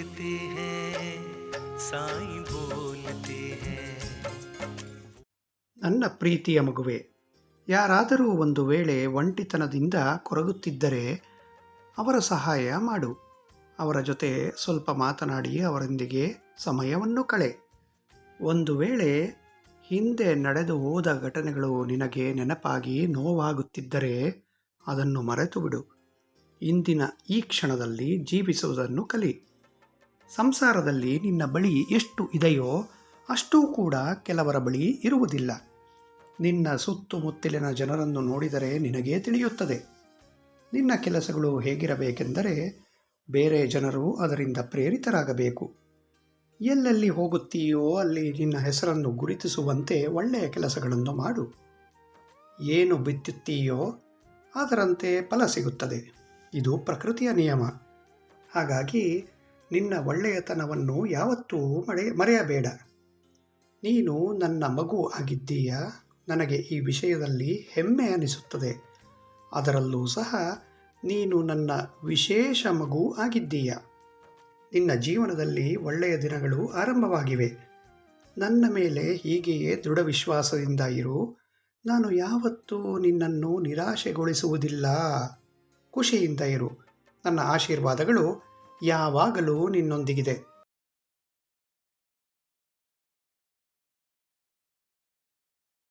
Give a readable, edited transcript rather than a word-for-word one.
बोलते हैं साईं बोलते हैं. ನನ್ನ ಪ್ರೀತಿಯ ಮಗುವೆ, ಯಾರಾದರೂ ಒಂದು ವೇಳೆ ಒಂಟಿತನದಿಂದ ಕೊರಗುತ್ತಿದ್ದರೆ ಅವರ ಸಹಾಯ ಮಾಡು. ಅವರ ಜೊತೆ ಸ್ವಲ್ಪ ಮಾತನಾಡಿ ಅವರೊಂದಿಗೆ ಸಮಯವನ್ನು ಕಳೆ. ಒಂದು ವೇಳೆ ಹಿಂದೆ ನಡೆದು ಹೋದ ಘಟನೆಗಳು ನಿನಗೆ ನೆನಪಾಗಿ ನೋವಾಗುತ್ತಿದ್ದರೆ ಅದನ್ನು ಮರೆತು ಬಿಡು. ಇಂದಿನ ಈ ಕ್ಷಣದಲ್ಲಿ ಜೀವಿಸುವುದನ್ನು ಕಲಿ. ಸಂಸಾರದಲ್ಲಿ ನಿನ್ನ ಬಳಿ ಎಷ್ಟು ಇದೆಯೋ ಅಷ್ಟೂ ಕೂಡ ಕೆಲವರ ಬಳಿ ಇರುವುದಿಲ್ಲ. ನಿನ್ನ ಸುತ್ತಮುತ್ತಲಿನ ಜನರನ್ನು ನೋಡಿದರೆ ನಿನಗೇ ತಿಳಿಯುತ್ತದೆ. ನಿನ್ನ ಕೆಲಸಗಳು ಹೇಗಿರಬೇಕೆಂದರೆ ಬೇರೆ ಜನರು ಅದರಿಂದ ಪ್ರೇರಿತರಾಗಬೇಕು. ಎಲ್ಲೆಲ್ಲಿ ಹೋಗುತ್ತೀಯೋ ಅಲ್ಲಿ ನಿನ್ನ ಹೆಸರನ್ನು ಗುರುತಿಸುವಂತೆ ಒಳ್ಳೆಯ ಕೆಲಸಗಳನ್ನು ಮಾಡು. ಏನು ಬಿತ್ತುತ್ತೀಯೋ ಅದರಂತೆ ಫಲ ಸಿಗುತ್ತದೆ. ಇದು ಪ್ರಕೃತಿಯ ನಿಯಮ. ಹಾಗಾಗಿ ನಿನ್ನ ಒಳ್ಳೆಯತನವನ್ನು ಯಾವತ್ತೂ ಮರೆಯಬೇಡ. ನೀನು ನನ್ನ ಮಗು ಆಗಿದ್ದೀಯ. ನನಗೆ ಈ ವಿಷಯದಲ್ಲಿ ಹೆಮ್ಮೆ ಅನಿಸುತ್ತದೆ. ಅದರಲ್ಲೂ ಸಹ ನೀನು ನನ್ನ ವಿಶೇಷ ಮಗು ಆಗಿದ್ದೀಯ. ನಿನ್ನ ಜೀವನದಲ್ಲಿ ಒಳ್ಳೆಯ ದಿನಗಳು ಆರಂಭವಾಗಿವೆ. ನನ್ನ ಮೇಲೆ ಹೀಗೆಯೇ ದೃಢ ವಿಶ್ವಾಸದಿಂದ ಇರು. ನಾನು ಯಾವತ್ತೂ ನಿನ್ನನ್ನು ನಿರಾಶೆಗೊಳಿಸುವುದಿಲ್ಲ. ಖುಷಿಯಿಂದ ಇರು. ನನ್ನ ಆಶೀರ್ವಾದಗಳು ಯಾವಾಗಲೂ ನಿನ್ನೊಂದಿಗಿದೆ.